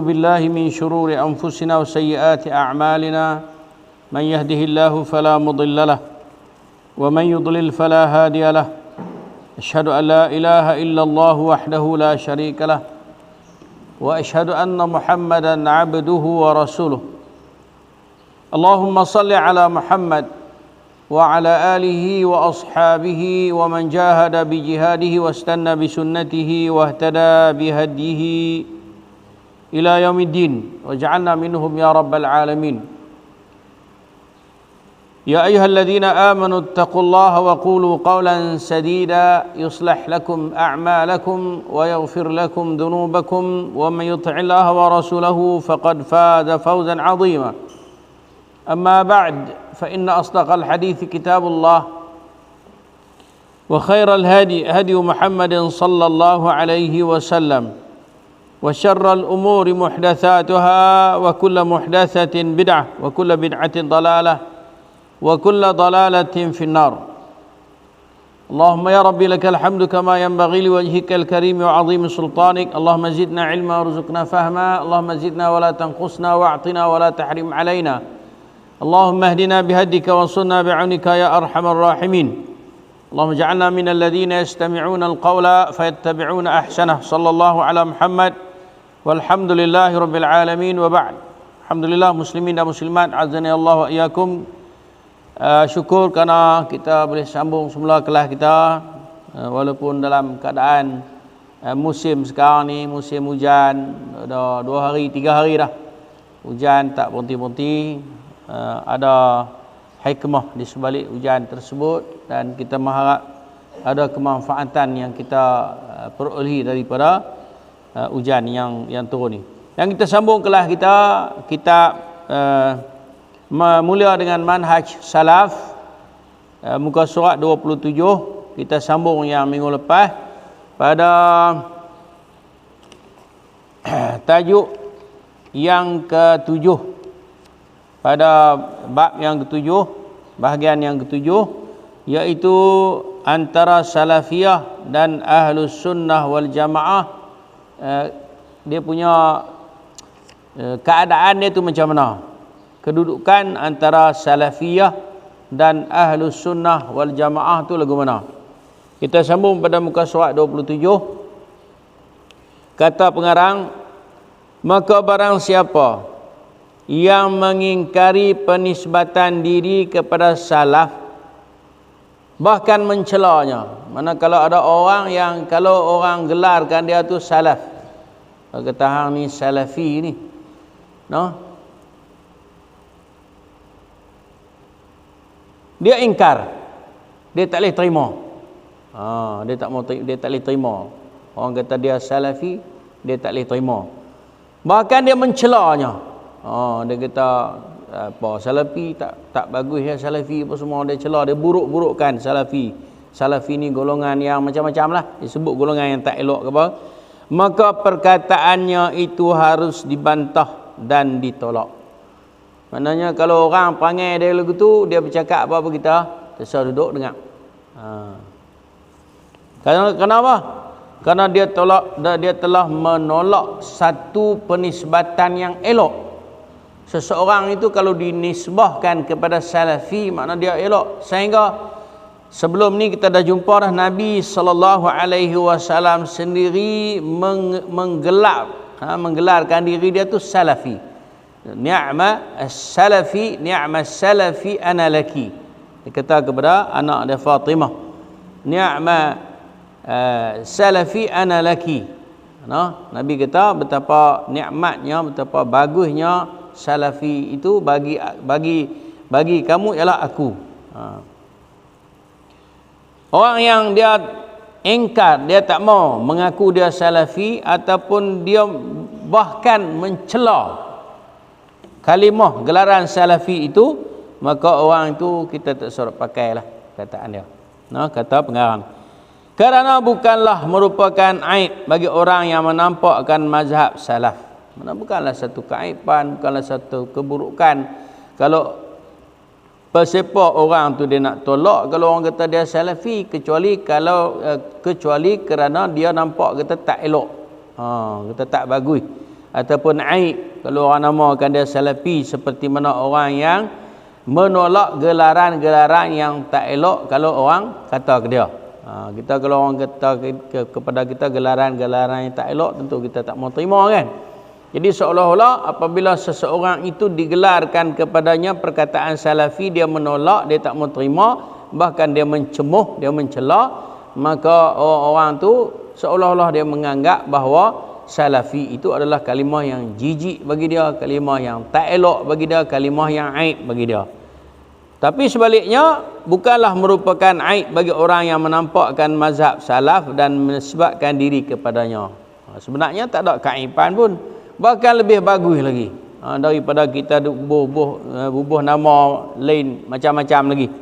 بالله من شرور أنفسنا وسيئات أعمالنا من يهده الله فلا مضل له ومن يضلل فلا هادي له أشهد أن لا إله إلا الله وحده لا شريك له وأشهد أن محمدا عبده ورسوله اللهم صل على محمد وعلى آله وأصحابه ومن جاهد بجهاده واستنى بسنته واهتدى بهديه إلى يوم الدين واجعلنا منهم يا رب العالمين يا أيها الذين آمنوا اتقوا الله وقولوا قولا سديدا يصلح لكم أعمالكم ويغفر لكم ذنوبكم ومن يطع الله ورسوله فقد فاز فوزا عظيما أما بعد فإن أصدق الحديث كتاب الله وخير الهدي هدي محمد صلى الله عليه وسلم وشر الأمور محدثاتها وكل محدثة بدعة وكل بدعة ضلالة وكل ضلالة في النار اللهم يا ربي لك الحمد كما ينبغي لوجهك الكريم وعظيم سلطانك اللهم زدنا علما وارزقنا فهما اللهم زدنا ولا تنقصنا واعطنا ولا تحرم علينا اللهم اهدنا بهديك وانصرنا بعونك يا أرحم الراحمين اللهم اجعلنا من الذين يستمعون القول فيتبعون أحسنه صلى الله على محمد والحمد لله رب العالمين وبعد Alhamdulillah muslimin dan muslimat azani Allah wa iyyakum. Syukur kerana kita boleh sambung semula kelas kita walaupun dalam keadaan musim sekarang ni musim hujan, dah 2 hari 3 hari dah hujan tak berhenti-henti. Ada hikmah di sebalik hujan tersebut dan kita mengharap ada kemanfaatan yang kita perolehi daripada hujan yang turun ni. Yang kita sambung kelas kita mula dengan manhaj salaf, muka surat 27. Kita sambung yang minggu lepas pada tajuk yang ke-7, pada bab yang ke-7, bahagian yang ke-7, iaitu antara salafiyah dan ahlus sunnah wal jamaah. Dia punya keadaan dia tu macam mana, kedudukan antara salafiyah dan ahlus sunnah wal jamaah tu lagu mana. Kita sambung pada muka surat 27. Kata pengarang, maka barang siapa yang mengingkari penisbatan diri kepada salaf, bahkan mencelanya. Mana kalau ada orang yang kalau orang gelarkan dia tu salaf, kata hang ni salafi ni, no, dia ingkar, dia tak boleh terima. Dia tak boleh terima. Orang kata dia salafi, dia tak boleh terima. Bahkan dia mencelanya. Dia kata apa salafi tak bagus ya, salafi apa semua dia cela, dia buruk-burukkan salafi. Salafi ni golongan yang macam-macam lah, disebut golongan yang tak elok ke apa. Maka perkataannya itu harus dibantah dan ditolak. Maknanya kalau orang perangai dia lagu tu, dia bercakap apa-apa kita terserah duduk dengar. Kenapa? Kerana dia telah menolak satu penisbatan yang elok. Seseorang itu kalau dinisbahkan kepada salafi, makna dia elok. Sehingga sebelum ni kita dah jumpa dah Nabi SAW sendiri menggelarkan diri dia tu salafi. Ni'ma as-salafi, ni'ma as-salafi ana laki. Dia kata kepada anak dia Fatimah, ni'ma salafi ana laki. Nabi kata betapa nikmatnya, betapa bagusnya salafi itu bagi kamu ialah aku. Orang yang dia ingkar, dia tak mau mengaku dia salafi ataupun dia bahkan mencela kalimah gelaran salafi itu, maka orang itu kita tak suruh pakailah kataan dia. Kata pengarang, kerana bukanlah merupakan aib bagi orang yang menampakkan mazhab salaf. Bukanlah satu keaiban, bukanlah satu keburukan kalau Pasal orang tu dia nak tolak kalau orang kata dia salafi, kecuali kerana dia nampak kata tak elok. Kata tak bagus. ataupun aib kalau orang namakan dia salafi, seperti mana orang yang menolak gelaran-gelaran yang tak elok kalau orang kata ke dia. Kita kalau orang kata kepada kita gelaran-gelaran yang tak elok, tentu kita tak mau terima kan. Jadi seolah-olah apabila seseorang itu digelarkan kepadanya perkataan salafi, dia menolak, dia tak mau terima, bahkan dia mencemuh, dia mencela, maka orang tu seolah-olah dia menganggap bahawa salafi itu adalah kalimah yang jijik bagi dia, kalimah yang tak elok bagi dia, kalimah yang aib bagi dia. Tapi sebaliknya, bukanlah merupakan aib bagi orang yang menampakkan mazhab salaf dan menisbatkan diri kepadanya. Sebenarnya tak ada keaiban pun, bahkan lebih bagus lagi daripada kita bubuh nama lain macam-macam lagi.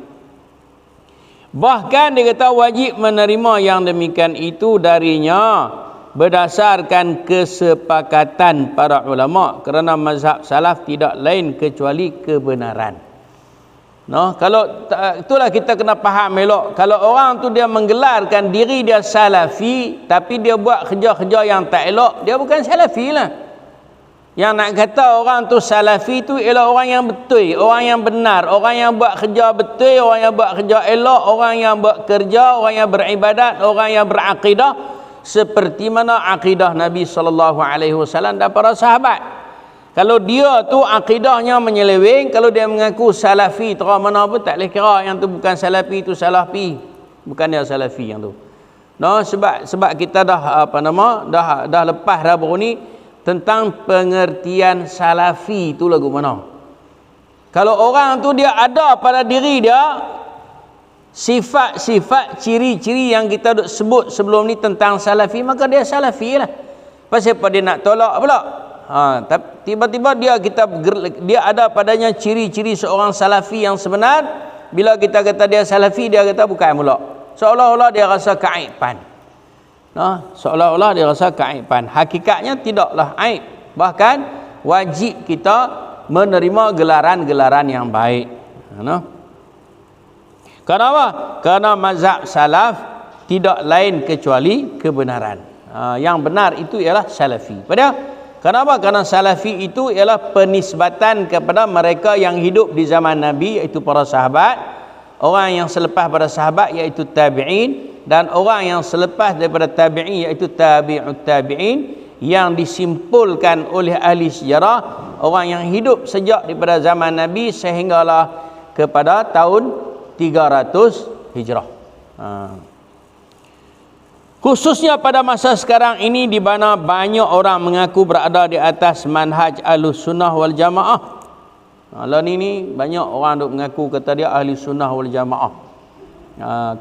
Bahkan dia kata wajib menerima yang demikian itu darinya berdasarkan kesepakatan para ulama, kerana mazhab salaf tidak lain kecuali kebenaran. Kalau itulah kita kena faham elok. Kalau orang tu dia menggelarkan diri dia salafi, tapi dia buat kerja-kerja yang tak elok, dia bukan salafi lah. Yang nak kata orang tu salafi tu ialah orang yang betul, orang yang benar, orang yang buat kerja betul, orang yang buat kerja elok, orang yang buat kerja, orang yang beribadat, orang yang berakidah seperti mana akidah Nabi SAW dan para sahabat. Kalau dia tu akidahnya menyeleweng, kalau dia mengaku salafi, terang mana pun tak boleh kira yang tu bukan salafi, tu salafi, bukan dia salafi yang tu. Sebab kita dah dah lepas dah baru ni tentang pengertian salafi tu lagu mana. Kalau orang tu dia ada pada diri dia sifat-sifat, ciri-ciri yang kita duk sebut sebelum ni tentang salafi, maka dia salafi lah. Pasal apa dia nak tolak pula? Tiba-tiba dia ada padanya ciri-ciri seorang salafi yang sebenar. Bila kita kata dia salafi, dia kata bukan pula. Seolah-olah dia rasa keaiban. Seolah-olah dia rasa keaiban. Hakikatnya tidaklah aib. Bahkan wajib kita menerima gelaran-gelaran yang baik. Kenapa? Kerana mazhab salaf tidak lain kecuali kebenaran. Yang benar itu ialah salafi. Kenapa? Kerana salafi itu ialah penisbatan kepada mereka yang hidup di zaman Nabi, iaitu para sahabat, orang yang selepas pada sahabat iaitu tabi'in, dan orang yang selepas daripada tabi'in iaitu tabi'ut tabi'in, yang disimpulkan oleh ahli sejarah, orang yang hidup sejak daripada zaman Nabi sehinggalah kepada tahun 300 Hijrah. Khususnya pada masa sekarang ini, di mana banyak orang mengaku berada di atas manhaj Ahlussunnah wal Jamaah. Lah ni banyak orang duk mengaku kata dia ahli sunnah wal jamaah.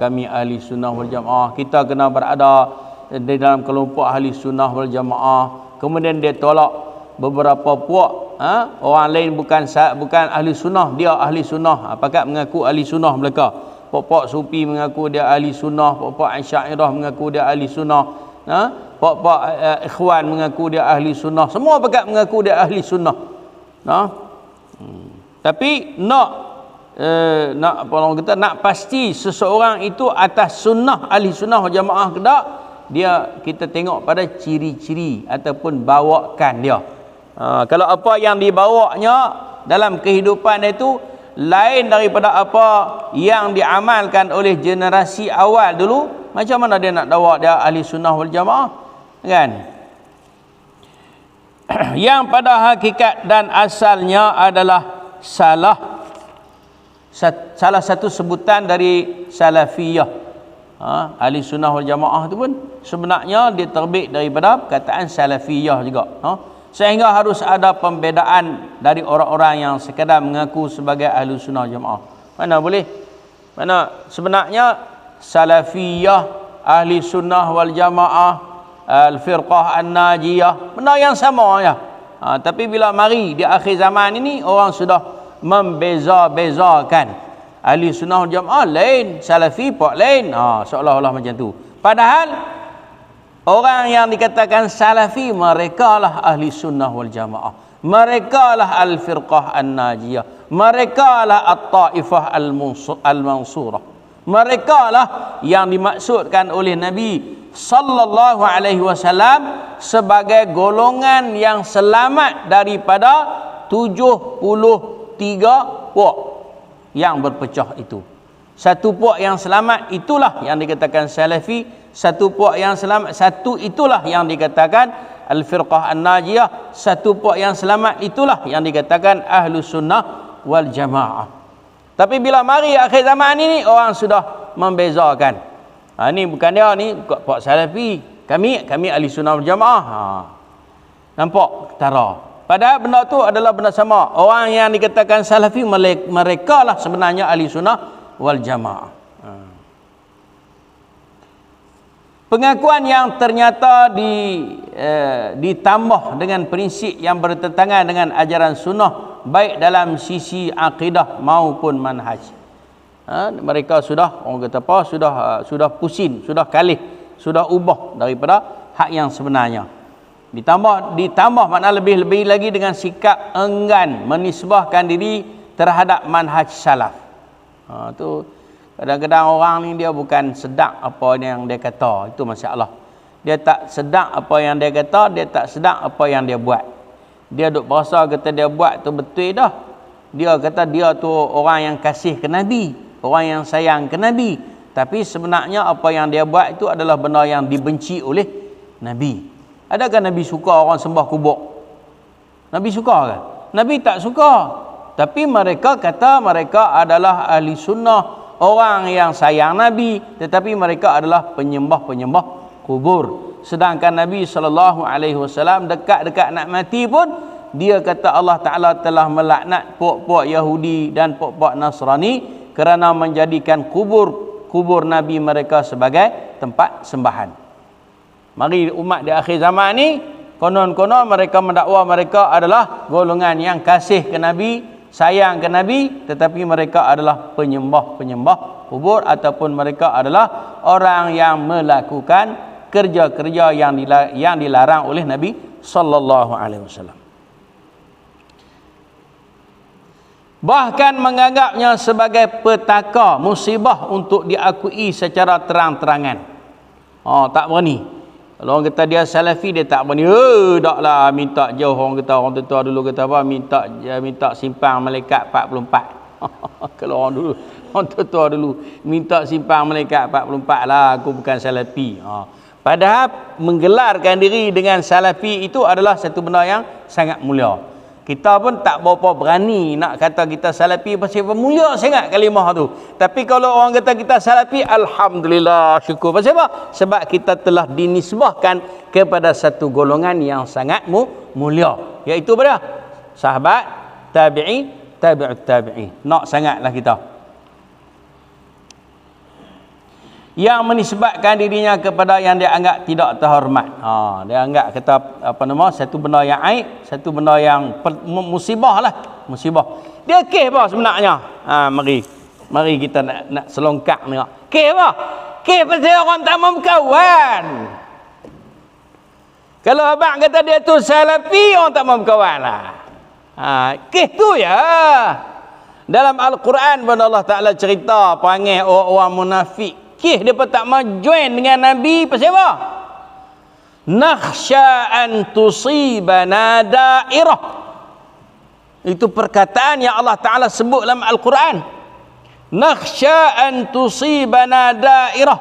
Kami ahli sunnah wal jamaah, kita kena berada di dalam kelompok ahli sunnah wal jamaah. Kemudian dia tolak beberapa puak, orang lain bukan ahli sunnah, dia ahli sunnah, pakat mengaku ahli sunnah mereka. Pok-pok sufi mengaku dia ahli sunnah, pok-pok Asy'ariyah mengaku dia ahli sunnah, pok-pok ikhwan mengaku dia ahli sunnah, semua pakat mengaku dia ahli sunnah. Tapi nak pasti seseorang itu atas sunnah, ahli sunnah wal jamaah ke tak, kita tengok pada ciri-ciri ataupun bawakan dia. Kalau apa yang dibawanya dalam kehidupan itu lain daripada apa yang diamalkan oleh generasi awal dulu, macam mana dia nak bawa dia ahli sunnah wal jamaah, kan? Yang pada hakikat dan asalnya adalah salah satu sebutan dari salafiyah. Ahli sunnah wal jamaah tu pun sebenarnya dia terbit daripada perkataan salafiyah juga. Sehingga harus ada pembedaan dari orang-orang yang sekadar mengaku sebagai ahli sunnah jamaah. Mana boleh? Mana sebenarnya salafiyah, ahli sunnah wal jamaah, al-firqah an-najiyah, benda yang sama ya. Tapi bila mari di akhir zaman ini, orang sudah membeza-bezakan. Ahli sunnah wal jamaah lain, salafi pun lain. Seolah-olah macam tu. Padahal orang yang dikatakan salafi, mereka lah ahli sunnah wal jamaah, mereka lah al-firqah an-najiyah, mereka lah at-taifah al-mansurah, mereka lah yang dimaksudkan oleh Nabi sallallahu alaihi wasallam sebagai golongan yang selamat daripada 73 puak yang berpecah itu. Satu puak yang selamat itulah yang dikatakan salafi, satu puak yang selamat satu itulah yang dikatakan al-firqah an-najiyah, satu puak yang selamat itulah yang dikatakan ahlus sunnah wal jamaah. Tapi bila mari akhir zaman ini orang sudah membezakan. Ni bukan dia, ni puak salafi, kami ahli sunnah wal jamaah. Nampak ketara. Padahal benda tu adalah benda sama. Orang yang dikatakan salafi mereka lah sebenarnya ahli sunnah wal jamaah. Pengakuan yang ternyata ditambah dengan prinsip yang bertentangan dengan ajaran sunnah baik dalam sisi akidah maupun manhaj. Mereka sudah orang kata apa, sudah pusing, sudah kalih, sudah ubah daripada hak yang sebenarnya. Ditambah makna lebih lagi dengan sikap enggan menisbahkan diri terhadap manhaj salaf. Tu kadang-kadang orang ni dia bukan sedap apa yang dia kata, itu masalah. Dia tak sedap apa yang dia kata, dia tak sedap apa yang dia buat. Dia duk berasa kata dia buat tu betul dah. Dia kata dia tu orang yang kasih ke Nabi, orang yang sayang ke Nabi. Tapi sebenarnya apa yang dia buat itu adalah benda yang dibenci oleh Nabi. Adakah Nabi suka orang sembah kubur? Nabi suka ke? Nabi tak suka. Tapi mereka kata mereka adalah ahli sunnah, orang yang sayang Nabi, tetapi mereka adalah penyembah-penyembah kubur. Sedangkan Nabi SAW dekat-dekat nak mati pun dia kata Allah Ta'ala telah melaknat puak-puak Yahudi dan puak-puak Nasrani kerana menjadikan kubur Nabi mereka sebagai tempat sembahan. Mari umat di akhir zaman ni konon-konon mereka mendakwa mereka adalah golongan yang kasih ke Nabi, sayang ke Nabi, tetapi mereka adalah penyembah-penyembah kubur ataupun mereka adalah orang yang melakukan kerja-kerja yang dilarang oleh Nabi sallallahu alaihi wasallam. Bahkan menganggapnya sebagai petaka, musibah untuk diakui secara terang-terangan. Tak berani. Kalau orang kata dia salafi, dia tak berani. Taklah minta jauh, orang kata orang tua dulu kata apa, minta simpang malaikat 44. Kalau orang tua dulu minta simpang malaikat 44 lah, aku bukan salafi. Padahal menggelarkan diri dengan salafi itu adalah satu benda yang sangat mulia. Kita pun tak berapa berani nak kata kita salafi pasal mulia sangat kalimah tu. Tapi kalau orang kata kita salafi, alhamdulillah, syukur. Pasal apa? Sebab kita telah dinisbahkan kepada satu golongan yang sangat mulia, iaitu pada sahabat, tabi'i, tabi'ut tabi'i. Nak sangatlah kita. Yang menisbatkan dirinya kepada yang dia anggap tidak terhormat. Dia anggap kata satu benda yang aib, satu benda yang musibah lah, musibah. Dia kes apa sebenarnya? Mari kita nak selongkak tengok. Kes apa? Kes pasal orang tak mau berkawan. Kalau abang kata dia tu salafi, orang tak mau berkawan lah. Kes tu ya. Dalam Al-Quran pun Allah Ta'ala cerita perangai orang-orang munafik. Dia pun tak mau join dengan Nabi pasal apa? Nakhsha an tusibana dairah. Itu perkataan yang Allah Ta'ala sebut dalam Al-Quran. Nakhsha an tusibana dairah.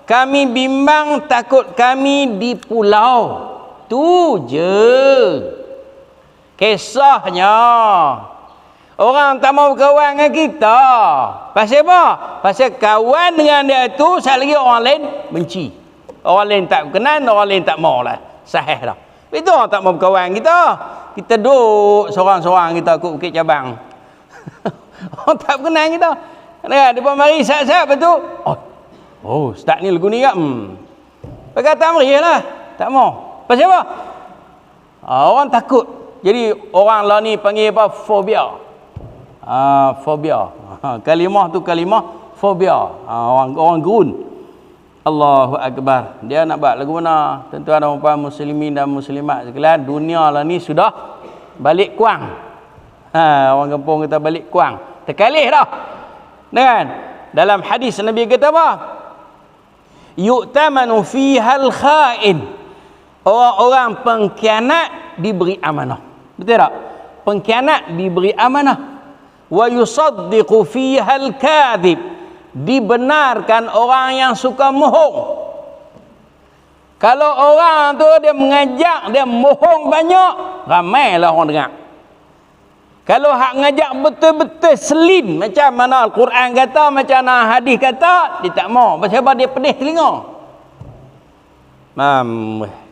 Kami bimbang takut kami di pulau. Tu je kisahnya. Orang tak mau berkawan dengan kita. Pasal apa? Pasal kawan dengan dia tu, sekali lagi orang lain benci. Orang lain tak berkenan, orang lain tak mau lah. Sahih dah. Itu orang tak mau berkawan kita. Kita duduk seorang-seorang kita ikut Bukit Cabang. Orang tak berkenan kita. Dia mari sat-sat betul. Start ni lagu ni kan? Pakai tak meriah lah. Tak mau. Pasal apa? Orang takut. Jadi orang lah ni panggil apa? Fobia. Fobia. Kalimah tu kalimah fobia. Orang gerun. Allahu Akbar. Dia nak buat lagu mana? Tuan-tuan dan puan muslimin dan muslimat sekalian, dunia lah ni sudah balik kuang. Orang kampung kata balik kuang. Terkalih dah. Kan? Dalam hadis Nabi kata apa? yu'tamanu fihal kha'in. Orang-orang pengkhianat diberi amanah. Betul tak? Pengkhianat diberi amanah. Wa yusaddiqu fihal kadhib. Dibenarkan orang yang suka mohong. Kalau orang tu dia mengajak, dia mohong banyak, ramailah orang dengar. Kalau hak ngajak betul-betul selin, macam mana Al-Quran kata, macam mana hadis kata, dia tak mau. Sebab dia pedih telinga.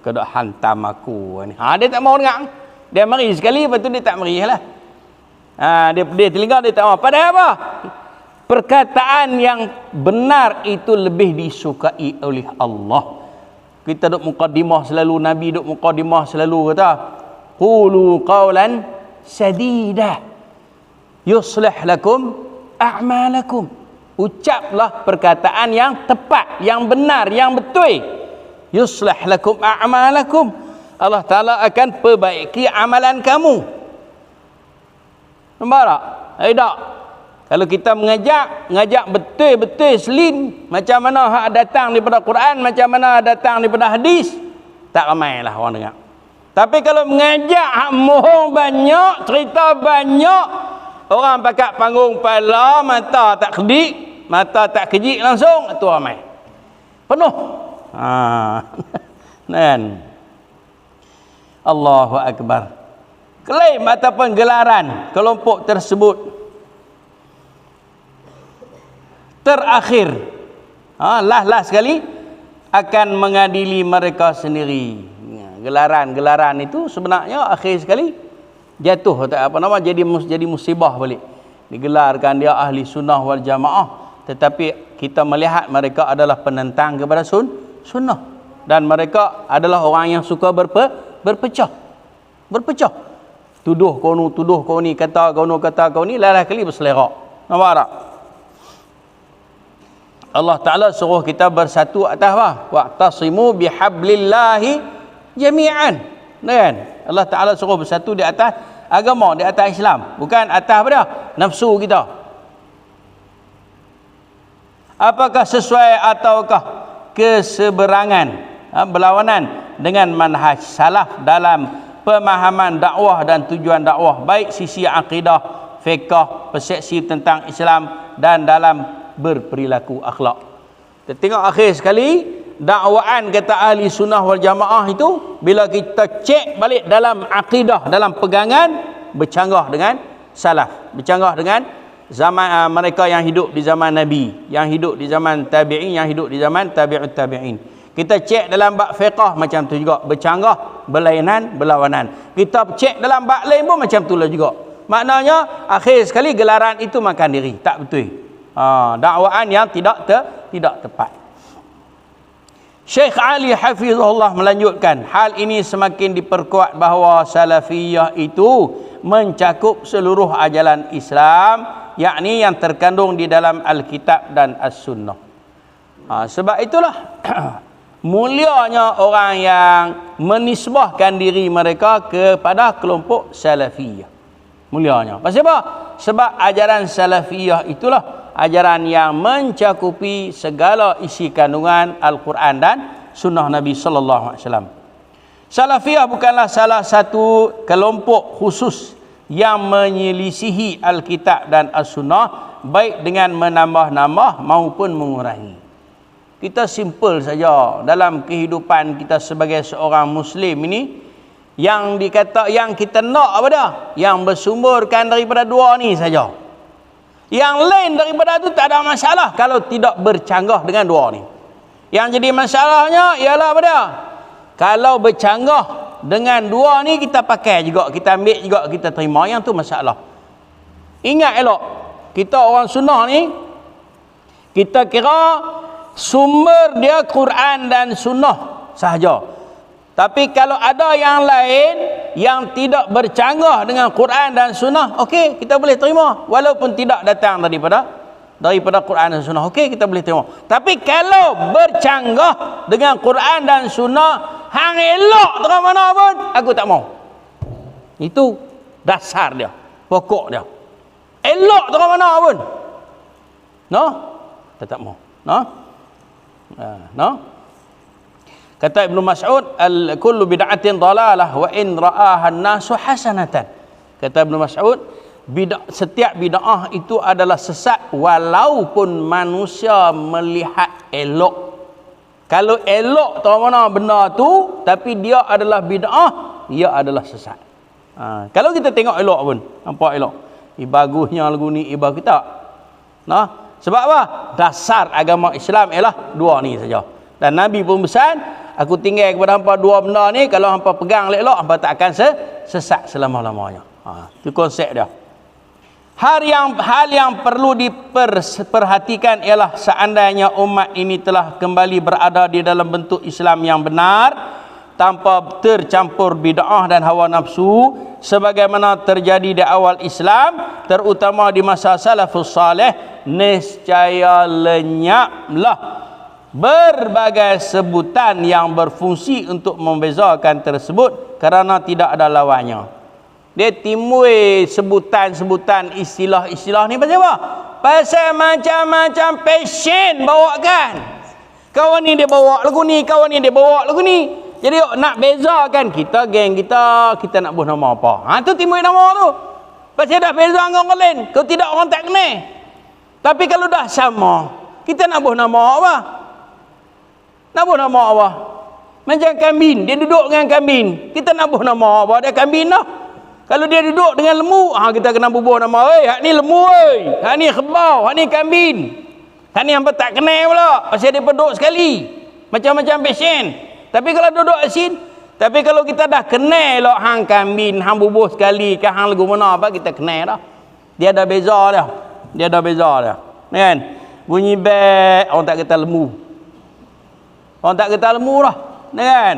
Kau dah hantam aku ni. Dia tak mau dengar. Dia mari sekali, lepas tu dia tak mari lah. Dia pedih telinga, dia tak mau. Padahal apa? Perkataan yang benar itu lebih disukai oleh Allah. Kita duk muqaddimah selalu, Nabi duk muqaddimah selalu kata, qulu qawlan sadida yuslih lakum a'malakum. Ucaplah perkataan yang tepat, yang benar, yang betul. Yuslih lakum a'malakum. Allah Ta'ala akan perbaiki amalan kamu. Nampak tak? Tak. Kalau kita ngajak betul-betul selin, macam mana hak datang daripada Quran, macam mana datang daripada hadis, tak ramailah orang dengar. Tapi kalau mengajak hak mohong banyak, cerita banyak, orang pakat panggung kepala, mata tak kedip, mata tak kejik langsung, itu ramai. Penuh. Kan? Allahu Akbar. Klaim ataupun gelaran kelompok tersebut terakhir, last sekali akan mengadili mereka sendiri. Gelaran itu sebenarnya akhir sekali jatuh, tak apa nama, jadi musibah balik. Digelarkan dia ahli sunnah wal jamaah, tetapi kita melihat mereka adalah penentang kepada sunnah, dan mereka adalah orang yang suka berpecah. Tuduh kau ni, kata kau ni, lalah kali berselerak. Nampak tak? Allah Ta'ala suruh kita bersatu atas apa? Wa'tasimu bihablillahi jami'an. Kan? Allah Ta'ala suruh bersatu di atas agama, di atas Islam. Bukan atas apa dia? Nafsu kita. Apakah sesuai ataukah keseberangan, berlawanan dengan manhaj salaf dalam pemahaman dakwah dan tujuan dakwah, baik sisi akidah, fiqh, persepsi tentang Islam, dan dalam berperilaku akhlak. Kita tengok akhir sekali dakwaan kata ahli sunnah wal jamaah itu, bila kita cek balik dalam akidah, dalam pegangan, bercanggah dengan salaf, bercanggah dengan zaman mereka yang hidup di zaman Nabi, yang hidup di zaman tabi'in, yang hidup di zaman tabi'ut tabi'in. Kita cek dalam bab fiqh macam tu juga, bercanggah, berlainan, berlawanan. Kita cek dalam bab lain pun macam tu lah juga. Maknanya akhir sekali gelaran itu makan diri, tak betul. Dakwaan yang tidak tepat. Syekh Ali Hafizahullah melanjutkan, hal ini semakin diperkuat bahawa salafiyah itu mencakup seluruh ajaran Islam, yakni yang terkandung di dalam Alkitab dan As-Sunnah. Sebab itulah mulianya orang yang menisbahkan diri mereka kepada kelompok salafiyah. Mulianya. Pasal apa? Sebab ajaran salafiyah itulah ajaran yang mencakupi segala isi kandungan Al-Quran dan sunnah Nabi sallallahu alaihi wasallam. Salafiyah bukanlah salah satu kelompok khusus yang menyelisihi Alkitab dan As-Sunnah, baik dengan menambah-nambah maupun mengurangi. Kita simple saja dalam kehidupan kita sebagai seorang Muslim ini, yang kita nak apa dah? Yang bersumberkan daripada dua ni saja. Yang lain daripada itu tak ada masalah kalau tidak bercanggah dengan dua ni. Yang jadi masalahnya ialah apa dia? Kalau bercanggah dengan dua ni, kita pakai juga, kita ambil juga, kita terima, yang tu masalah. Ingat elok, kita orang sunnah ni, kita kira sumber dia Quran dan sunnah sahaja. Tapi kalau ada yang lain yang tidak bercanggah dengan Quran dan sunnah, okey, kita boleh terima walaupun tidak datang daripada Quran dan sunnah. Okey, kita boleh terima. Tapi kalau bercanggah dengan Quran dan sunnah, hang elok terang mana pun, aku tak mau. Itu dasar dia, pokok dia. Elok terang mana pun, no, kita tak mau, no. No? Kata Ibnu Mas'ud, kullu bid'atin dalalah wa in ra'aha an-nasu hasanatan. Kata Ibnu Mas'ud, setiap bid'ah itu adalah sesat walaupun manusia melihat elok. Kalau elok tahu mana benda tu tapi dia adalah bid'ah, dia adalah sesat. Kalau kita tengok elok pun, nampak elok. Bagusnya lagu ni, bagus kita. Nah, sebab apa? Dasar agama Islam ialah dua ni saja. Dan Nabi pun pesan, aku tinggal kepada hampa dua benda ni, kalau hampa pegang elok, hampa tak akan sesat selama-lamanya. Itu konsep dia. Hal yang perlu diperhatikan ialah seandainya umat ini telah kembali berada di dalam bentuk Islam yang benar tanpa tercampur bid'ah dan hawa nafsu sebagaimana terjadi di awal Islam, terutama di masa salafus salih, nescaya lenyaplah berbagai sebutan yang berfungsi untuk membezakan tersebut kerana tidak ada lawannya. Dia timbul sebutan-sebutan istilah-istilah ni pasal apa? Pasal macam-macam passion bawakan. Kawan ni dia bawa lagu ni, kawan ni dia bawa lagu ni. Jadi nak bezakan kita, geng kita nak buat nama apa? Tu timbul nama tu. Pasal dah beza dengan orang lain. Kalau tidak orang tak kenal. Tapi kalau dah sama, kita nak buat nama apa? Nak buat nama apa? Macam kambing, dia duduk dengan kambing. Kita nak buat nama apa? Dia kambing dah. Kalau dia duduk dengan lembu, kita kena bubuh nama, hak ni lembu, hak ni kebau, hak ni kambing. Hak ni hampa tak kenal pula, pasal dia peduk sekali. Macam-macam passion. Tapi kalau duduk asin, tapi kalau kita dah kenal lah hang kambing, hang bubuh sekali, ke hang lagu mana apa, kita kenal dah. Dia dah beza dah. Dia dah beza dah. Kan? Bunyi bek, orang tak kata lembu. Orang tak kata lembu dah. Kan?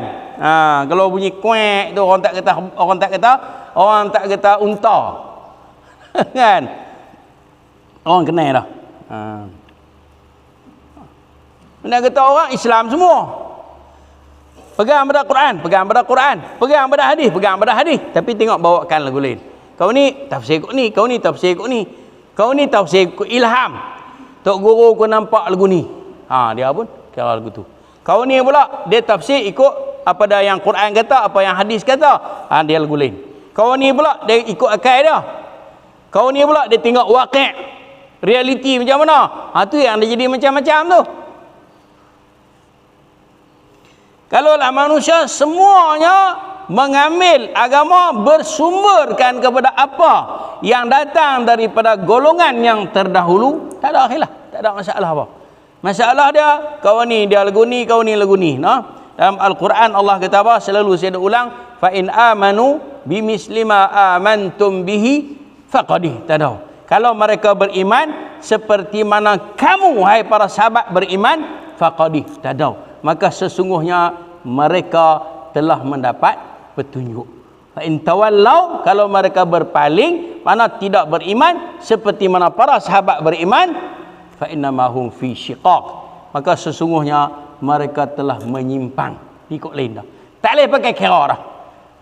Kalau bunyi kuek tu orang tak kata unta. Kan? Orang kenal dah. Nak kata orang Islam semua. Pegang pada Quran, pegang pada Quran, pegang pada hadis, pegang pada hadis, tapi tengok bawakan lagu lain. Kau ni tafsir kau ni, kau ni tafsir kau ni. Kau ni tafsir ilham. Tok guru kau nampak lagu ni. Dia pun kira lagu tu. Kau ni pula dia tafsir ikut apa dah yang Quran kata, apa yang hadis kata, dia lagu lain. Kau ni pula dia ikut akal dia. Kau ni pula dia tengok waqi', realiti macam mana. Tu yang dia jadi macam-macam tu. Kalaulah manusia semuanya mengambil agama bersumberkan kepada apa yang datang daripada golongan yang terdahulu, tak ada khilaf, tak ada masalah apa. Masalah dia, kau ni dia lagu ni, kau ni lagu ni. Dalam Al-Quran Allah kata apa? Selalu saya ulang, fa in amanu bimisli ma amantum bihi faqad tadaw. Kalau mereka beriman seperti mana kamu hai para sahabat beriman, faqad tadaw, maka sesungguhnya mereka telah mendapat petunjuk. Fa in tawallau, kalau mereka berpaling, mana tidak beriman seperti mana para sahabat beriman, fa innamahum fi syiqaq, maka sesungguhnya mereka telah menyimpang. Ikut lain dah, tak boleh pakai kira dah.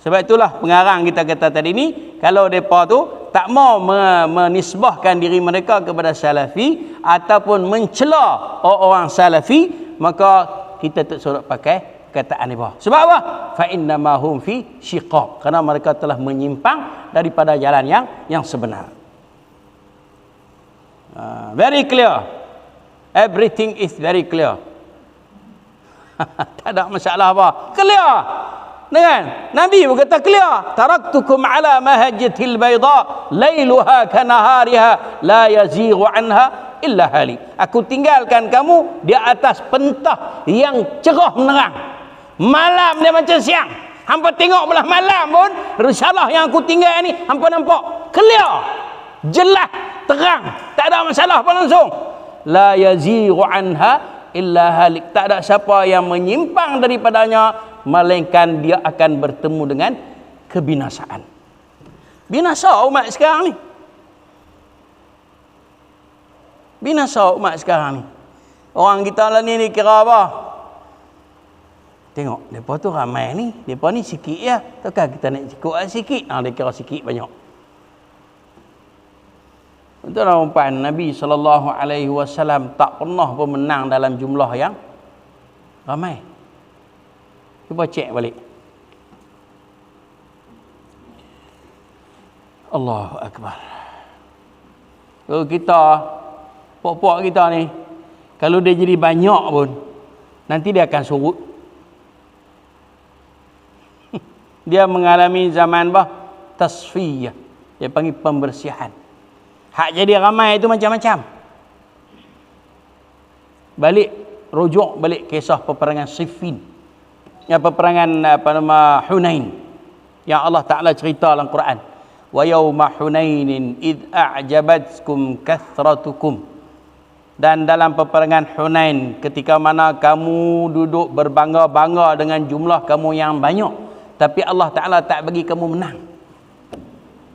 Sebab itulah pengarang kita kata tadi ni, kalau mereka tu tak mau menisbahkan diri mereka kepada salafi ataupun mencela orang salafi, maka kita tak suruh pakai kataan ni bawah. Sebab apa? Fa innamahum fi syiqaq, kerana mereka telah menyimpang daripada jalan yang sebenar. Very clear. Everything is very clear. Tak ada masalah apa. Clear. Dengan Nabi berkata clear, taraktukum ala mahajjatil bayda lailuha kanahariha la yazighu anha illa hali. Aku tinggalkan kamu di atas pentah yang cerah menerang. Malam dia macam siang. Hampa tengok belah malam pun risalah yang aku tinggal ni hampa nampak clear, jelas, terang, tak ada masalah apa langsung. La yazighu anha illa halik, tak ada siapa yang menyimpang daripadanya melainkan dia akan bertemu dengan kebinasaan. Binasa umat sekarang ni. Binasa umat sekarang ni. Orang kita lah ni kira apa? Tengok, mereka tu ramai ni. Mereka ni sikit ya. Takkan kita nak cukup sikit? Dia kira sikit banyak. Itulah umpan Nabi SAW tak pernah pun menang dalam jumlah yang Ramai. Cuba cek balik. Allahu Akbar. Kalau kita, pok-pok kita ni, kalau dia jadi banyak pun, nanti dia akan surut. Dia mengalami zaman tasfiyah. Dia panggil pembersihan. Hak jadi ramai itu macam-macam. Rujuk balik kisah peperangan Siffin. Peperangan Hunain. Yang Allah Ta'ala cerita dalam Quran. Wa yawma Hunainin id a'jabatkum kathratukum. Dan dalam peperangan Hunain, ketika mana kamu duduk berbangga-bangga dengan jumlah kamu yang banyak, tapi Allah Ta'ala tak bagi kamu menang.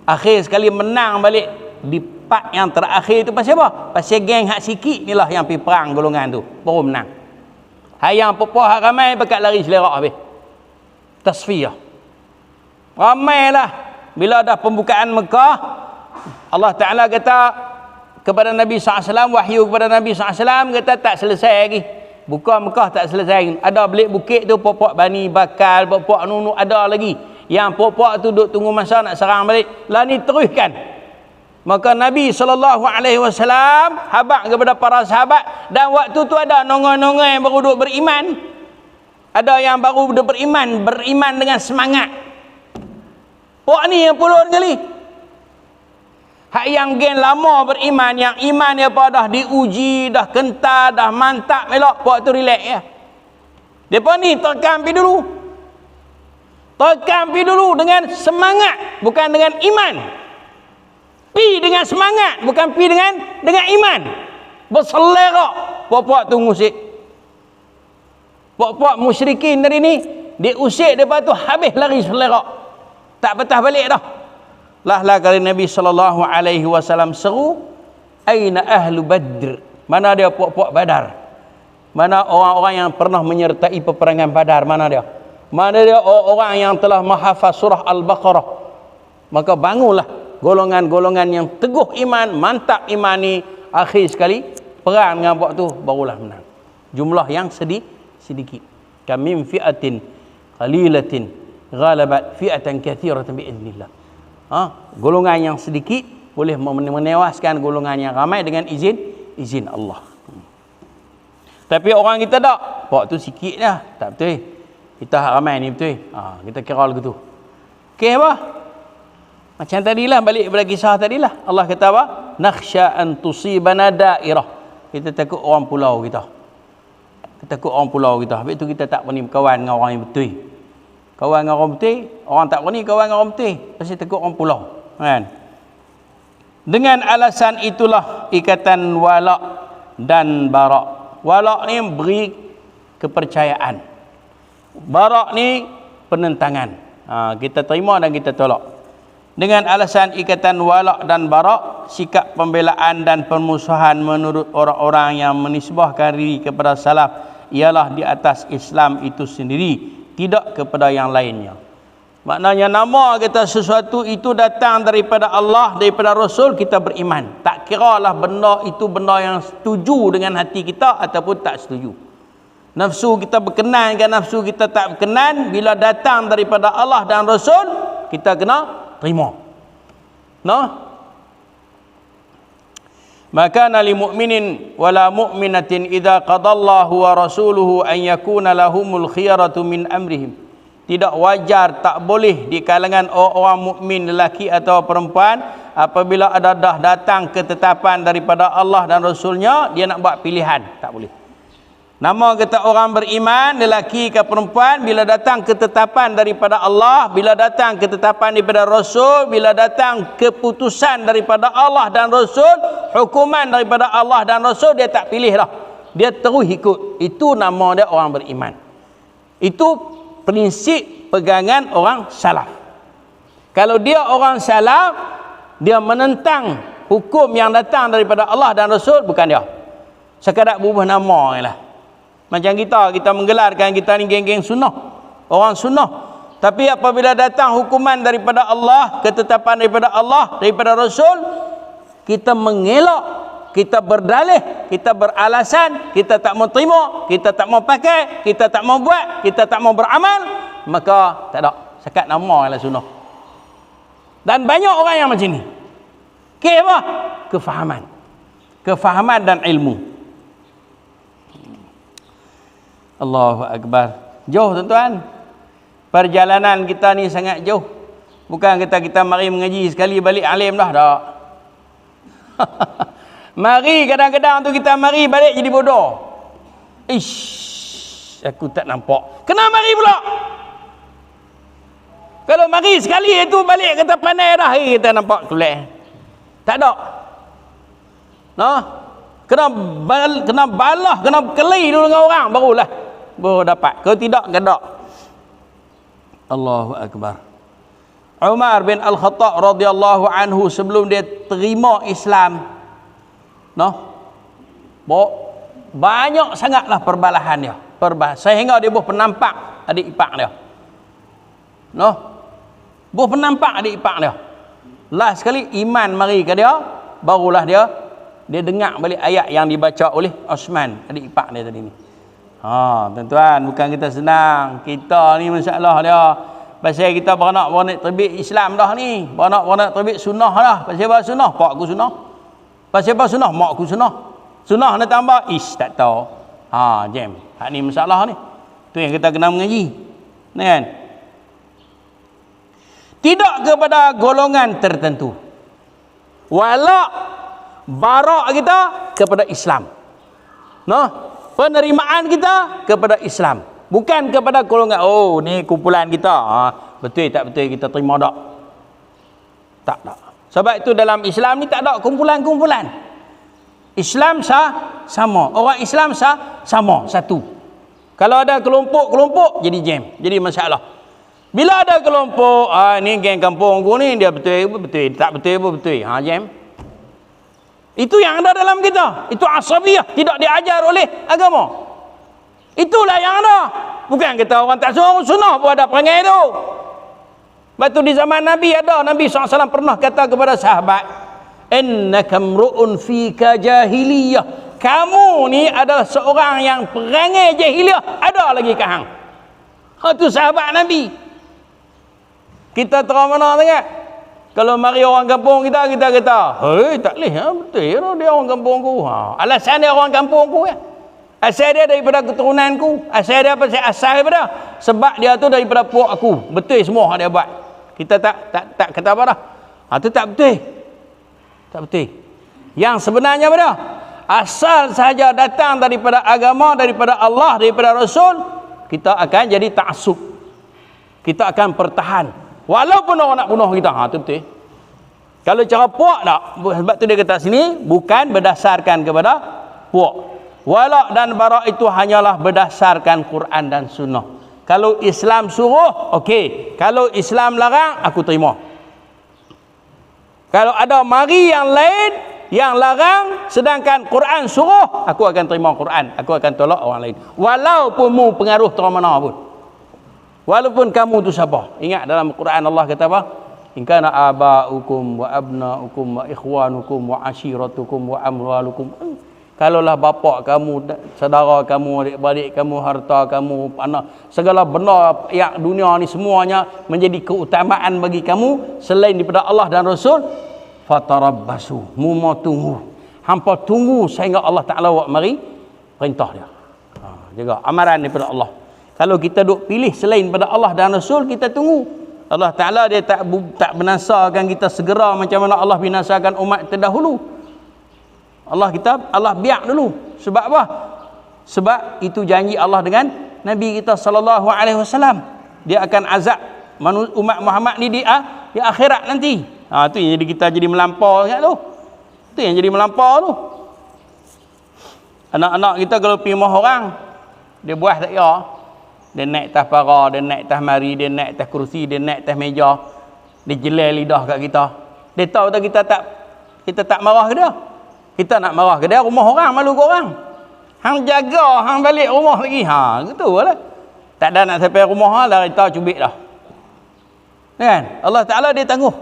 Akhir sekali menang balik di part yang terakhir itu pasal apa? Pasal geng hak sikit ni lah yang pergi perang golongan tu, baru menang. Hak yang apa-apa hak ramai pakat lari selerak habis. Tasfiyah. Ramailah. Bila dah pembukaan Mekah, Allah Ta'ala kata kepada Nabi SAW, wahyu kepada Nabi SAW, kata tak selesai lagi. Buka Mekah tak selesai. Ada belik bukit tu, pokok Bani Bakal, pokok Nunu, ada lagi. Yang pokok tu duduk tunggu masa nak serang balik. Lah ni teruskan. Maka Nabi SAW habaq kepada para sahabat, dan waktu tu ada nongol-nongol yang baru duduk beriman. Ada yang baru duduk beriman dengan semangat. Pok ni yang puluhan kali. Hak yang gen lama beriman, yang iman dia dah diuji, dah kental, dah mantap elok, pok tu relax ya. Depa ni tekan pi dulu. Tekan pi dulu dengan semangat, bukan dengan iman. Pi dengan semangat, bukan pi dengan iman. Berselerak. Pok-pok tu ngusik. Pok-pok musyrikin dari ni, dia usik depa tu habis lari selerak. Tak patah balik dah. Lah kali Nabi SAW seru, aina ahlu Badr? Mana dia puak-puak Badar? Mana orang-orang yang pernah menyertai peperangan Badar? Mana dia? Mana dia orang yang telah menghafaz surah Al-Baqarah? Maka bangunlah golongan-golongan yang teguh iman, mantap iman ni, akhir sekali perang dengan puak tu barulah menang. Jumlah yang sedikit. Kam fi'atin qalilatin ghalabat fi'atan katsiratan biiznillah. Golongan yang sedikit boleh menewaskan golongan yang ramai dengan izin Allah. Tapi orang kita tak, pak tu sikit dah, tak betul. Kita ramai ni betul. Kita kira lagu tu. Okey apa? Macam tadilah, balik kepada kisah tadilah. Allah kata apa? Nakhsha an tusibana dairah. Kita takut orang pulau kita. Habis tu kita tak berani berkawan dengan orang yang betul. Kawan dengan orang betul, orang tak berani kawan dengan orang betul, pasal takut orang pulau, kan? Dengan alasan itulah ikatan wala' dan bara'. Wala' ni beri kepercayaan. Bara' ni penentangan. Kita terima dan kita tolak. Dengan alasan ikatan wala' dan bara', sikap pembelaan dan permusuhan menurut orang-orang yang menisbahkan diri kepada salaf ialah di atas Islam itu sendiri, tidak kepada yang lainnya. Maknanya nama kita sesuatu itu datang daripada Allah, daripada Rasul, kita beriman. Tak kiralah benda itu benda yang setuju dengan hati kita ataupun tak setuju. Nafsu kita berkenan ke nafsu kita tak berkenan, bila datang daripada Allah dan Rasul, kita kena terima. Maka lil mu'minin wala mu'minatin idza qadallahu wa rasuluhu an yakuna lahumul khiyaratu min amrihim. Tidak wajar, tak boleh di kalangan orang mukmin lelaki atau perempuan apabila ada dah datang ketetapan daripada Allah dan Rasulnya, dia nak buat pilihan, tak boleh. Nama kata orang beriman, lelaki ke perempuan, bila datang ketetapan daripada Allah, bila datang ketetapan daripada Rasul, bila datang keputusan daripada Allah dan Rasul, hukuman daripada Allah dan Rasul, dia tak pilih dah. Dia terus ikut. Itu nama dia orang beriman. Itu prinsip pegangan orang salaf. Kalau dia orang salaf, dia menentang hukum yang datang daripada Allah dan Rasul, bukan dia. Sekadar berubah nama je lah. Macam kita menggelarkan kita ni geng-geng sunnah, orang sunnah. Tapi apabila datang hukuman daripada Allah, ketetapan daripada Allah, daripada Rasul, kita mengelak kita berdalih, kita beralasan, kita tak mau terima, kita tak mau pakai, kita tak mau buat, kita tak mau beramal, maka tak ada, sekat nama lah sunnah. Dan banyak orang yang macam ni. Apa? Kefahaman dan ilmu. Allahu Akbar. Jauh tuan-tuan. Perjalanan kita ni sangat jauh. Bukan kita mari mengaji sekali balik alim dah. Tak. Mari kadang-kadang tu kita mari balik jadi bodoh. Ish, aku tak nampak. Kena mari pula. Kalau mari sekali itu balik kata pandai dah, kita nampak tulis. Tak ada. Nah, kena balah, kena kelai dulu dengan orang baru dapat. Kalau tidak gadak. Allahu Akbar. Umar bin Al-Khattab radhiyallahu anhu sebelum dia terima Islam, banyak sangatlah perbalahan dia. Sehingga dia boleh penampak adik ipar dia. Boleh penampak adik ipar dia. Last sekali iman mari ke dia, barulah dia dengar balik ayat yang dibaca oleh Osman, adik ipar dia tadi ni. Tuan-tuan, bukan kita senang. Kita ni masalah dia. Pasal kita beranak terbit Islam dah ni. Beranak terbit sunnah dah. Pasal apa sunnah? Pak aku sunnah. Pasal apa sunnah? Mak aku sunnah. Sunnah nak tambah? Tak tahu. Jam. Hak ni masalah ni. Tu yang kita kena mengaji. Kan? Tidak kepada golongan tertentu. Walak barak kita kepada Islam. Penerimaan kita kepada Islam. Bukan kepada golongan, ni kumpulan kita. Betul tak betul kita terima tak? Tak. Sebab itu dalam Islam ni tak ada kumpulan-kumpulan. Islam sama. Orang Islam sama, satu. Kalau ada kelompok-kelompok, jadi jam, jadi masalah. Bila ada kelompok, ni geng kampung aku ni, dia betul, tak betul, jam. Itu yang ada dalam kita. Itu asabiyah, tidak diajar oleh agama. Itulah yang ada. Bukan kita orang tak sunnah pun ada perangai tu. Lepas tu di zaman Nabi ada. Nabi SAW pernah kata kepada sahabat, innaka mru'un fika jahiliyah. Kamu ni adalah seorang yang perangai jahiliyah. Ada lagi ke hang. Itu sahabat Nabi. Kita terang mana sangat. Kalau mari orang kampung kita kata, tak boleh, betul dia orang kampung ku. Alasan dia orang kampung ku ya. Asal dia daripada keturunanku. Asal dia asal daripada. Sebab dia tu daripada puak aku. Betul semua dia buat. Kita tak kata apa dah. Itu tak betul. Tak betul. Yang sebenarnya apa? Asal sahaja datang daripada agama, daripada Allah, daripada Rasul, kita akan jadi ta'assub. Kita akan pertahan. Walaupun orang nak bunuh kita. Itu betul. Kalau cara puak tak. Sebab tu dia kata sini, bukan berdasarkan kepada puak. Walak dan barak itu hanyalah berdasarkan Quran dan Sunnah. Kalau Islam suruh, okey. Kalau Islam larang, aku terima. Kalau ada mari yang lain yang larang, sedangkan Quran suruh, aku akan terima Quran. Aku akan tolak orang lain. Walaupun mu pengaruh terang mana pun. Walaupun kamu tu siapa. Ingat dalam Quran Allah kata apa? In kana aba'ukum wa abna'ukum wa ikhwanukum wa ashiratukum wa amwalukum. Kalaulah bapa kamu, saudara kamu, adik-beradik kamu, harta kamu, anak, segala benda yang dunia ni semuanya menjadi keutamaan bagi kamu selain daripada Allah dan Rasul, fatarabbasu, mu tunggu. Hampa tunggu sehingga Allah Taala buat mari perintah dia. Jaga amaran daripada Allah. Kalau kita duk pilih selain daripada Allah dan Rasul, kita tunggu. Allah Taala dia tak binasakan kita segera macam mana Allah binasakan umat terdahulu. Allah biar dulu. Sebab apa? Sebab itu janji Allah dengan Nabi kita sallallahu alaihi wasallam. Dia akan azab umat Muhammad ni di akhirat nanti. Tu yang jadi kita jadi melampau sangat tu. Tu yang jadi melampau tu. Anak-anak kita kalau pergi rumah orang, dia buah tak ya. Dia naik atas para, dia naik atas mari, dia naik atas kerusi, dia naik atas meja. Dia jelai lidah kat kita. Dia tahu tak kita tak marah ke dia. Kita nak marah ke dia, rumah orang malu ke orang. Hang jaga, hang balik rumah lagi. Gitu lah. Tak ada nak sampai rumah lah, kita cubit dah. Kan? Allah Taala dia tangguh.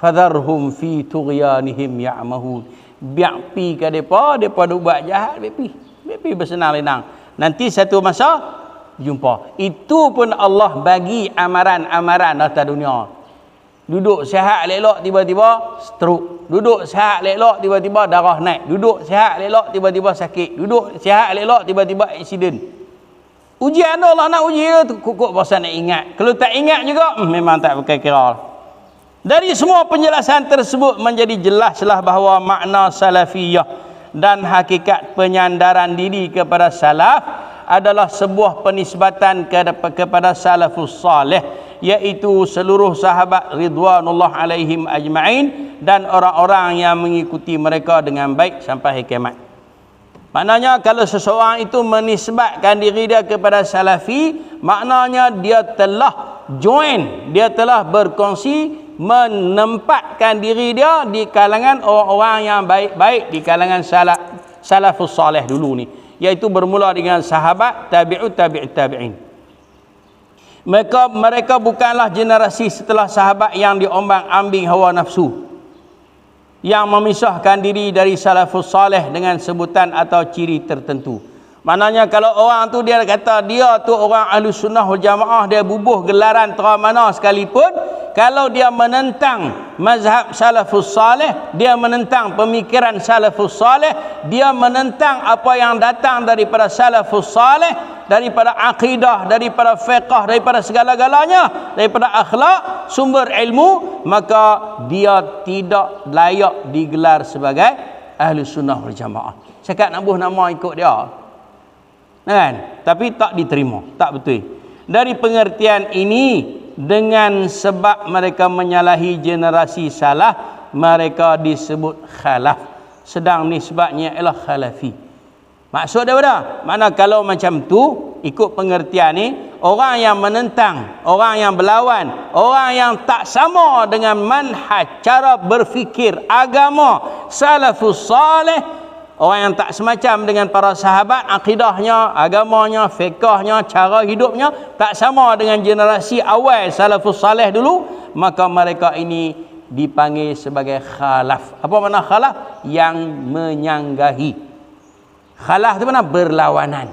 Fadharhum fi tughyanihim ya'mahun. biar pi ke depa duk buat jahat, biar pi bersenang lenang. Nanti satu masa jumpa. Itu pun Allah bagi amaran-amaran atas dunia. Duduk sihat elok tiba-tiba stroke. Duduk sihat elok tiba-tiba darah naik. Duduk sihat elok tiba-tiba sakit. Duduk sihat elok tiba-tiba aksiden. Ujian Allah nak uji tu kukuk bosan nak ingat. Kalau tak ingat juga memang tak pakai kira. Dari semua penjelasan tersebut menjadi jelaslah bahawa makna salafiyah dan hakikat penyandaran diri kepada salaf adalah sebuah penisbatan kepada salafus salih, iaitu seluruh sahabat ridwanullah alaihim ajma'in dan orang-orang yang mengikuti mereka dengan baik sampai hari kiamat. Maknanya kalau seseorang itu menisbatkan diri dia kepada salafi, maknanya dia telah join, dia telah berkongsi, menempatkan diri dia di kalangan orang-orang yang baik-baik, di kalangan salafus salih dulu ni, iaitu bermula dengan sahabat, tabi'in. Mereka bukanlah generasi setelah sahabat yang diombang-ambing hawa nafsu, yang memisahkan diri dari salafus salih dengan sebutan atau ciri tertentu. Maknanya kalau orang tu dia kata dia tu orang Ahlus Sunnah wal Jamaah, dia bubuh gelaran terang mana sekalipun, kalau dia menentang mazhab salafus salih, dia menentang pemikiran salafus salih, dia menentang apa yang datang daripada salafus salih, daripada akidah, daripada fiqh, daripada segala-galanya, daripada akhlak, sumber ilmu, maka dia tidak layak digelar sebagai Ahlus Sunnah wal Jamaah. Cakap nak buh nama ikut dia, kan? Tapi tak diterima, tak betul. Dari pengertian ini, dengan sebab mereka menyalahi generasi salaf, mereka disebut khalaf, sedang nisbatnya ialah khalafi. Maksud dia apa? Mana kalau macam tu, ikut pengertian ni, orang yang menentang, orang yang berlawan, orang yang tak sama dengan manhaj, cara berfikir agama salafus salih, orang yang tak semacam dengan para sahabat, akidahnya, agamanya, fiqahnya, cara hidupnya tak sama dengan generasi awal salafus salih dulu, maka mereka ini dipanggil sebagai khalaf. Apa makna khalaf? Yang menyanggahi. Khalaf itu mana? Berlawanan.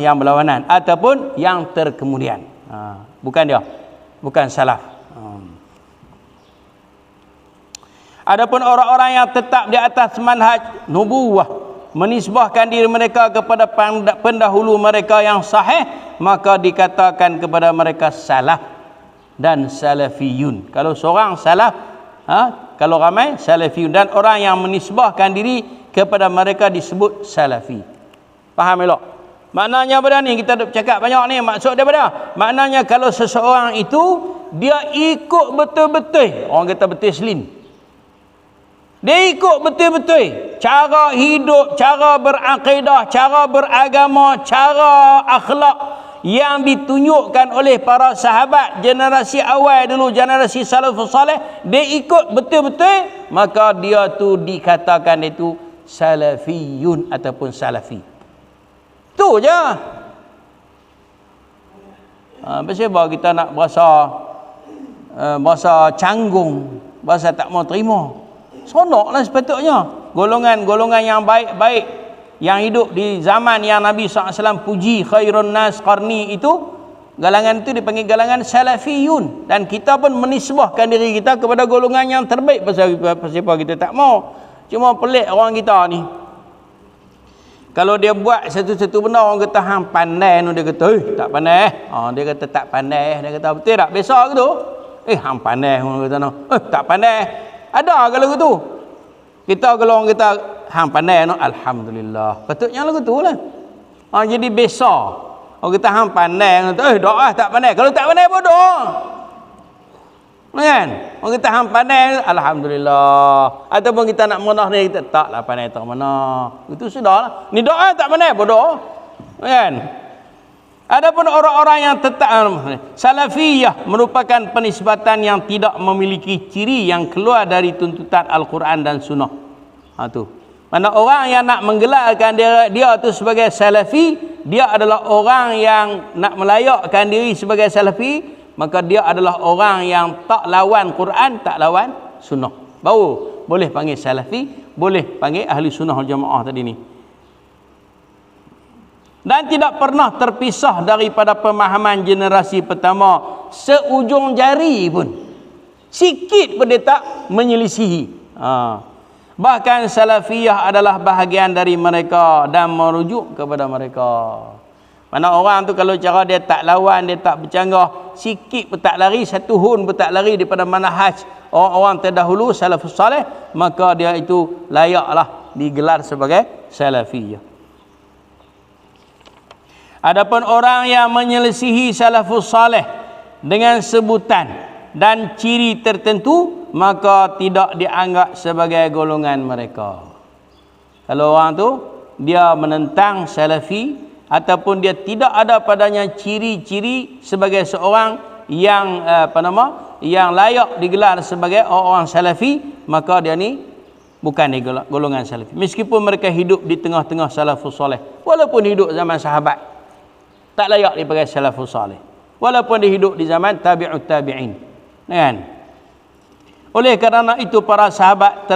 Yang berlawanan ataupun yang terkemudian. Bukan dia. Bukan salaf. Adapun orang-orang yang tetap di atas manhaj nubuwah, menisbahkan diri mereka kepada pendahulu mereka yang sahih, maka dikatakan kepada mereka salaf dan salafiyun. Kalau seorang salaf, kalau ramai salafiyun, dan orang yang menisbahkan diri kepada mereka disebut salafi. Faham elok? Maknanya apa ni? Kita dah cakap banyak ni. Maksud dia apa? Maknanya kalau seseorang itu dia ikut betul-betul, orang kata betul selim, dia ikut betul-betul cara hidup, cara berakidah, cara beragama, cara akhlak yang ditunjukkan oleh para sahabat generasi awal dulu, generasi salafus salih, dia ikut betul-betul, maka dia tu dikatakan itu salafiyun ataupun salafi. Tu je. Pasal bahawa kita nak berasa canggung, berasa tak mau terima. Sonoklah sepatutnya golongan-golongan yang baik-baik yang hidup di zaman yang Nabi SAW puji khairun nas qarni itu, galangan itu dipanggil galangan salafiyun, dan kita pun menisbahkan diri kita kepada golongan yang terbaik. Pasal kita tak mau. Cuma pelik orang kita ni, kalau dia buat satu-satu benda, orang kata hang pandai tu, dia kata tak pandai. Dia kata tak pandai, dia kata betul tak? Biasa ke tu? Hang pandai, orang kata tak pandai. Ada kalau gitu. Kita kalau orang kata hang pandai, alhamdulillah. Patutnya lagu tu lah. Jadi biasa. Orang kata hang pandai, doa tak pandai. Kalau tak pandai bodoh. Kan? Orang kata hang pandai, alhamdulillah. Ataupun kita nak menah ni, kita taklah pandai tak mana. Itu sudahlah. Ni doa tak pandai bodoh. Kan? Adapun orang-orang yang tetap salafiyah merupakan penisbatan yang tidak memiliki ciri yang keluar dari tuntutan Al-Quran dan Sunnah. Tu. Mana orang yang nak menggelarkan dia tu sebagai salafi, dia adalah orang yang nak melayakkan diri sebagai salafi, maka dia adalah orang yang tak lawan Quran, tak lawan Sunnah. Baru boleh panggil salafi, boleh panggil ahli sunnah wal jamaah tadi ni. Dan tidak pernah terpisah daripada pemahaman generasi pertama seujung jari pun. Sikit pun dia tak menyelisihi. Bahkan salafiyah adalah bahagian dari mereka dan merujuk kepada mereka. Mana orang tu kalau cara dia tak lawan, dia tak bercanggah, sikit pun tak lari, satu hun pun tak lari daripada manhaj orang-orang terdahulu salafus salih, maka dia itu layaklah digelar sebagai salafiyah. Adapun orang yang menyelisihi salafus salih dengan sebutan dan ciri tertentu, maka tidak dianggap sebagai golongan mereka. Kalau orang tu dia menentang salafi ataupun dia tidak ada padanya ciri-ciri sebagai seorang yang yang layak digelar sebagai orang salafi, maka dia ni bukan golongan salafi. Meskipun mereka hidup di tengah-tengah salafus salih, walaupun hidup zaman sahabat, tak layak dipanggil salafus salih. Walaupun dia hidup di zaman tabi'ut tabi'in. Kan? Oleh kerana itu para sahabat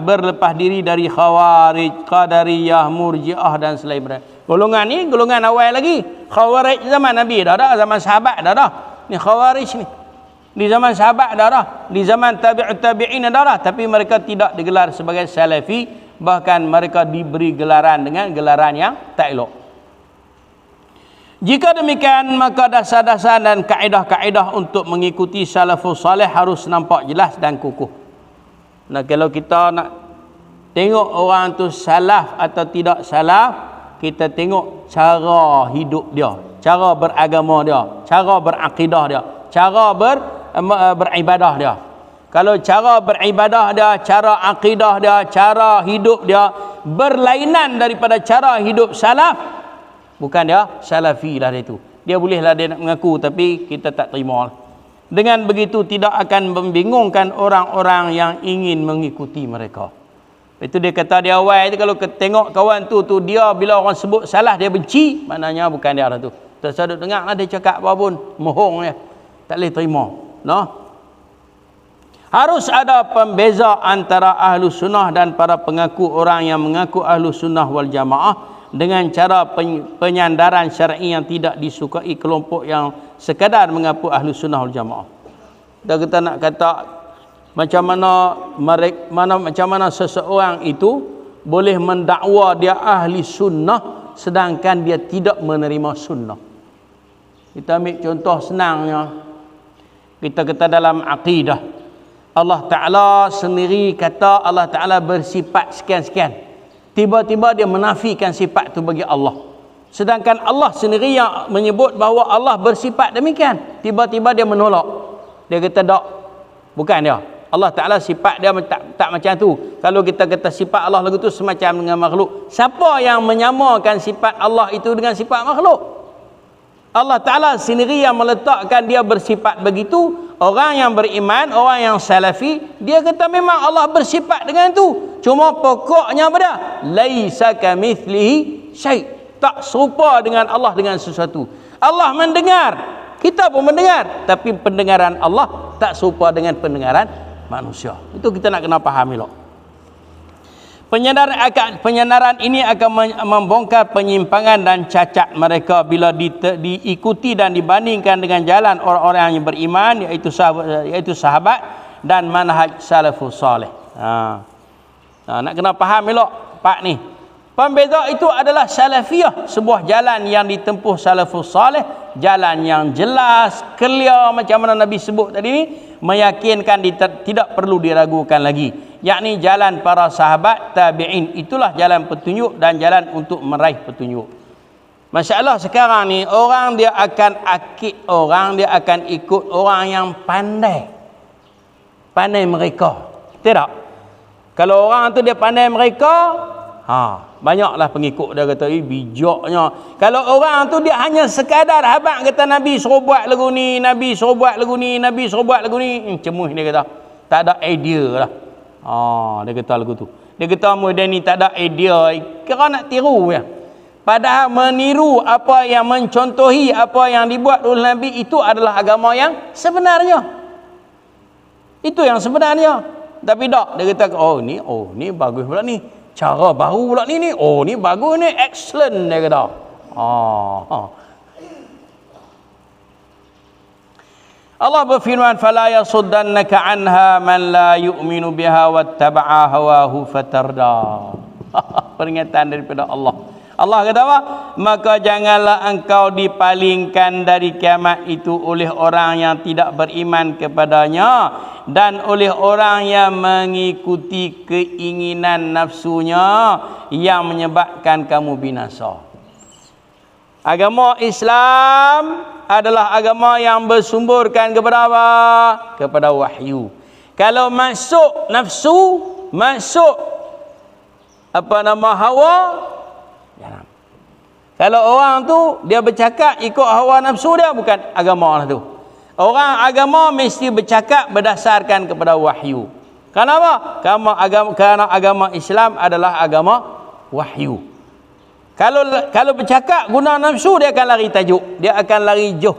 berlepas diri dari khawarij, qadariyah, murji'ah dan selain mereka. Golongan ni golongan awal lagi. Khawarij zaman Nabi dah dah, zaman sahabat dah dah. Ni khawarij ni. Di zaman sahabat dah dah, di zaman tabi'ut tabi'in dah dah, tapi mereka tidak digelar sebagai salafi, bahkan mereka diberi gelaran dengan gelaran yang tak elok. Jika demikian, maka dasar-dasar dan kaedah-kaedah untuk mengikuti salafus salih harus nampak jelas dan kukuh. Nah, kalau kita nak tengok orang tu salaf atau tidak salaf, kita tengok cara hidup dia, cara beragama dia, cara berakidah dia, cara beribadah dia. Kalau cara beribadah dia, cara akidah dia, cara hidup dia berlainan daripada cara hidup salaf, bukan dia salafi lah dia tu. Dia bolehlah dia nak mengaku, tapi kita tak terima. Dengan begitu tidak akan membingungkan orang-orang yang ingin mengikuti mereka. Itu dia kata di awal tu, kalau tengok kawan tu dia bila orang sebut salah dia benci, maknanya bukan dia lah tu. Tersadut dengar lah dia cakap apa pun, mohong dia. Tak boleh terima. No? Harus ada pembeza antara ahlu sunnah dan para pengaku orang yang mengaku ahlu sunnah wal jamaah dengan cara penyandaran syar'i yang tidak disukai kelompok yang sekadar mengaku ahlu sunnah wal jamaah. Dan kita nak kata macam mana seseorang itu boleh mendakwa dia ahli sunnah sedangkan dia tidak menerima sunnah. Kita ambil contoh senangnya, kita kata dalam akidah Allah Ta'ala sendiri kata Allah Ta'ala bersifat sekian-sekian. Tiba-tiba dia menafikan sifat itu bagi Allah. Sedangkan Allah sendiri yang menyebut bahawa Allah bersifat demikian. Tiba-tiba dia menolak. Dia kata tak, bukan dia. Allah Ta'ala sifat dia tak macam tu. Kalau kita kata sifat Allah lagu tu semacam dengan makhluk, siapa yang menyamakan sifat Allah itu dengan sifat makhluk? Allah Ta'ala sendiri yang meletakkan dia bersifat begitu. Orang yang beriman, orang yang salafi, dia kata memang Allah bersifat dengan itu. Cuma pokoknya apa dia? Laisa kamitslihi syai'. Tak serupa dengan Allah dengan sesuatu. Allah mendengar, kita pun mendengar, tapi pendengaran Allah tak serupa dengan pendengaran manusia. Itu kita nak kena faham elok. Penyandaran ini akan membongkar penyimpangan dan cacat mereka bila diikuti dan dibandingkan dengan jalan orang-orang yang beriman, iaitu sahabat dan manhaj salafus salih. Nak kena faham elok pak ni. Pembeza itu adalah salafiyah, sebuah jalan yang ditempuh salafus salih, jalan yang jelas, clear macam mana Nabi sebut tadi ni, meyakinkan tidak perlu diragukan lagi. Yakni jalan para sahabat tabi'in, itulah jalan petunjuk dan jalan untuk meraih petunjuk. Masalah sekarang ni, orang dia akan akid orang, dia akan ikut orang yang pandai mereka. Tidak? Kalau orang tu dia pandai mereka, banyaklah pengikut dia kata bijaknya. Kalau orang tu dia hanya sekadar habaq kata Nabi suruh buat lagu ni, Nabi suruh buat lagu ni, Nabi suruh buat lagu ni, cemuh dia kata. Tak ada idea lah. Dia kata lagu tu. Dia kata modern ni tak ada idea, kira nak tiru ya. Padahal meniru apa yang mencontohi apa yang dibuat oleh Nabi itu adalah agama yang sebenarnya. Itu yang sebenarnya. Tapi tak, dia kata, oh ni bagus pula ni. Cara baru pula ni. Oh ni bagus ni, excellent dia kata. Allah berfirman, fala yasuddannaka anha man la yu'minu biha wattaba'a hawahu fatarda. Peringatan daripada Allah. Allah kata apa? Maka janganlah engkau dipalingkan dari kiamat itu oleh orang yang tidak beriman kepadanya dan oleh orang yang mengikuti keinginan nafsunya yang menyebabkan kamu binasa. Agama Islam adalah agama yang bersumberkan kepada apa? Kepada wahyu. Kalau masuk nafsu, masuk hawa, jangan. Kalau orang tu dia bercakap ikut hawa nafsu dia, bukan agama lah tu. Orang agama mesti bercakap berdasarkan kepada wahyu. Kenapa? Kerana agama Islam adalah agama wahyu. Kalau bercakap guna nafsu, dia akan lari tajuk, dia akan lari jauh.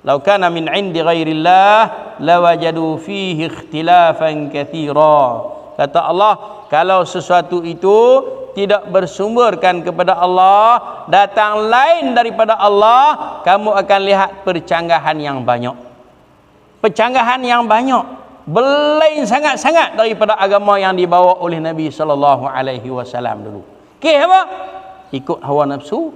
Lau kana min indi ghairillah lawajadu fihi ikhtilafan katsira. Kata Allah, kalau sesuatu itu tidak bersumberkan kepada Allah, datang lain daripada Allah, kamu akan lihat percanggahan yang banyak. Percanggahan yang banyak, berlain sangat-sangat daripada agama yang dibawa oleh Nabi sallallahu alaihi wasallam dulu. Okey apa? Ikut hawa nafsu,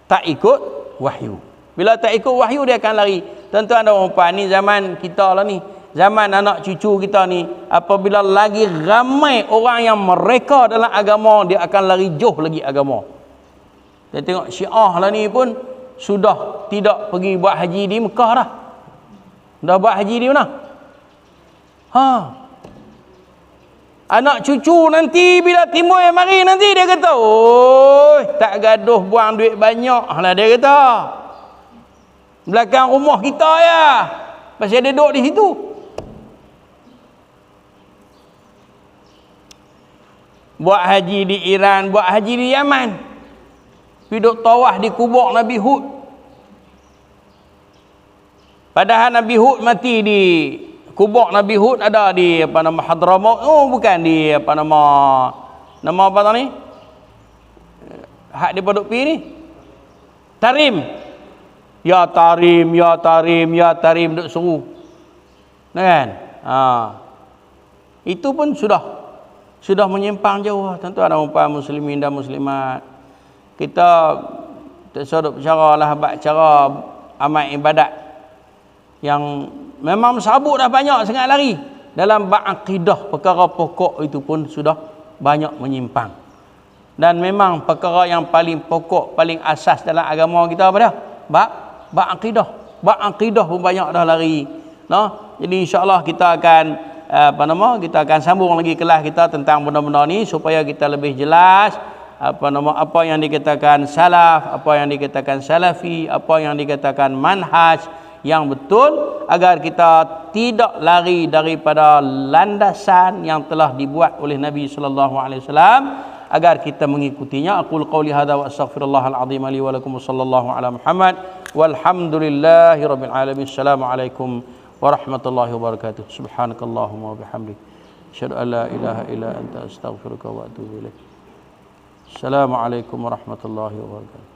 tak ikut wahyu. Bila tak ikut wahyu, dia akan lari. Tuan-tuan dan puan, ni zaman kita lah ni. Zaman anak cucu kita ni, apabila lagi ramai orang yang mereka dalam agama, dia akan lari jauh lagi agama. Kita tengok Syiah lah ni pun sudah tidak pergi buat haji di Mekah dah. Dah buat haji di mana? Anak cucu nanti bila timbul yang mari nanti, dia kata, oh tak gaduh buang duit banyak lah, dia kata. Belakang rumah kita ya. Pasal dia duduk di situ. Buat haji di Iran, buat haji di Yaman. Duduk tawaf di kubur Nabi Hud. Padahal Nabi Hud mati di kubur Nabi Hud ada di Hadramaut. Oh bukan di nama apa tadi? Hak di Pondok Pi ni. Tarim. Ya Tarim, ya Tarim, ya Tarim duk seru. Kan? Itu pun sudah menyimpang jauh, tuan-tuan dan puan muslimin dan muslimat. Kita duk bercara lah cara amal ibadat yang memang sabuk dah banyak sangat lari. Dalam bab akidah, perkara pokok itu pun sudah banyak menyimpang. Dan memang perkara yang paling pokok, paling asas dalam agama kita apa dia? Bab akidah. Bab akidah pun banyak dah lari. Jadi insya-Allah kita akan kita akan sambung lagi kelas kita tentang benda-benda ni supaya kita lebih jelas apa yang dikatakan salaf, apa yang dikatakan salafi, apa yang dikatakan manhaj yang betul, agar kita tidak lari daripada landasan yang telah dibuat oleh Nabi sallallahu alaihi wasallam, agar kita mengikutinya. Aqul qauli hadza wa astaghfirullahal azim li wa lakum, sallallahu ala Muhammad walhamdulillahirabbil alamin. Assalamualaikum warahmatullahi wabarakatuh. Subhanakallahumma wa bihamdik, asyhadu an la ilaha illa anta astaghfiruka wa atubu ilaik. Assalamualaikum warahmatullahi wabarakatuh.